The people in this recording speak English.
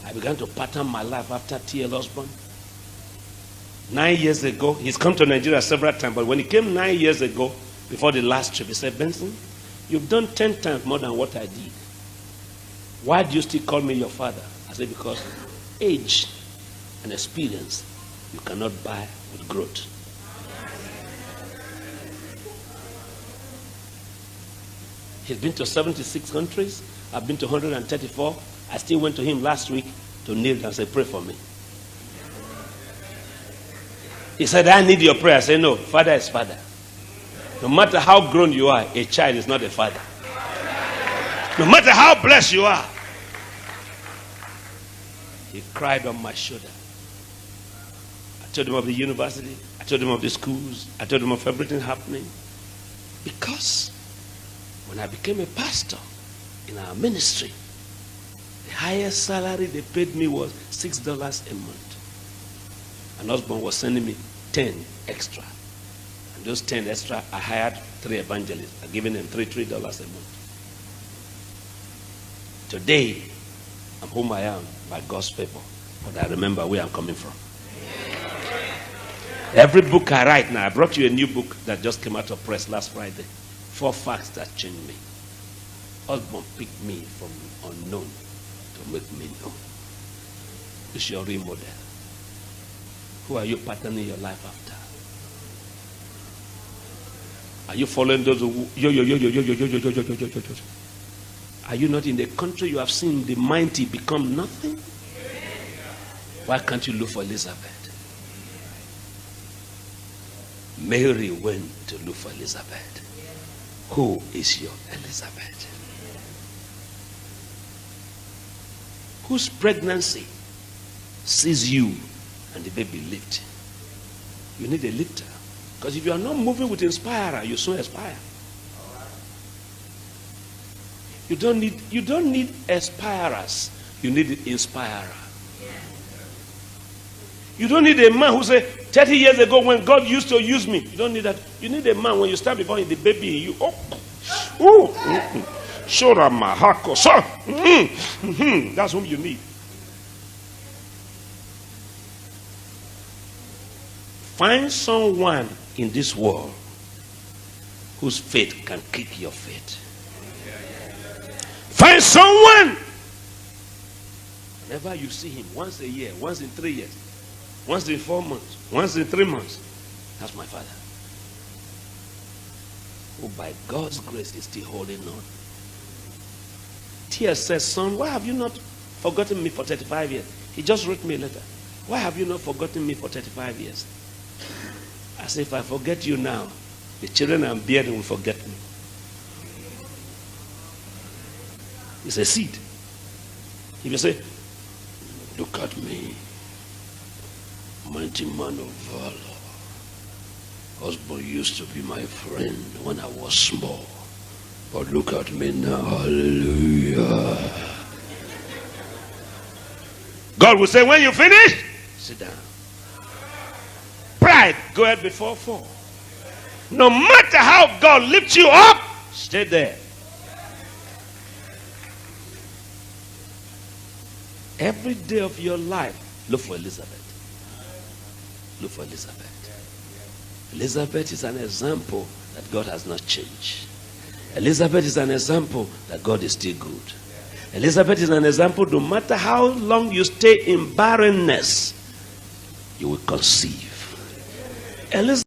I began to pattern my life after T.L. Osborne. 9 years ago, he's come to Nigeria several times, but when he came 9 years ago, before the last trip, he said, Benson, you've done 10 times more than what I did. Why do you still call me your father? I said, because age and experience you cannot buy with growth. He's been to 76 countries. I've been to 134. I still went to him last week to kneel and say, pray for me. He said, I need your prayer. I said, no, father is father. No matter how grown you are, a child is not a father. No matter how blessed you are. He cried on my shoulder. I told him of the university. I told him of the schools. I told him of everything happening. Because when I became a pastor in our ministry, the highest salary they paid me was $6 a month. And Osborne was sending me 10 extra. And those 10 extra, I hired 3 evangelists. I giving them $3 a month. Today, I'm whom I am by God's favor. But I remember where I'm coming from. Every book I write now, I brought you a new book that just came out of press last Friday. 4 facts that changed me. Osborne picked me from unknown to make me known. It's your real model. Who are you patterning your life after? Are you following those who Are you not in the country you have seen the mighty become nothing? Why can't you look for Elizabeth? Mary went to look for Elizabeth. Who is your Elizabeth? Whose pregnancy sees you and the baby lift? You need a lifter. Because if you are not moving with inspirer, you soon expire. You don't need aspirers. You need an inspirer. You don't need a man who say 30 years ago when God used to use me. You don't need that. You need a man when you stand before the baby in you. That's whom you need. Find someone in this world whose faith can kick your faith. Find someone. Whenever you see him, once a year, once in 3 years, once in 4 months, once in 3 months, that's my father. Who by God's grace is still holding on. T.S. says, son, why have you not forgotten me for 35 years? He just wrote me a letter. Why have you not forgotten me for 35 years? I say, if I forget you now, the children I'm bearing will forget me. It's a seed. If you say, look at me, mighty man of valor. Osborne used to be my friend when I was small. But look at me now, hallelujah. God will say, when you finish, sit down. Pride, go ahead before fall. No matter how God lifts you up, stay there. Every day of your life, look for Elizabeth. Look for Elizabeth. Elizabeth is an example that God has not changed. Elizabeth is an example that God is still good. Elizabeth is an example, no matter how long you stay in barrenness, you will conceive. Elizabeth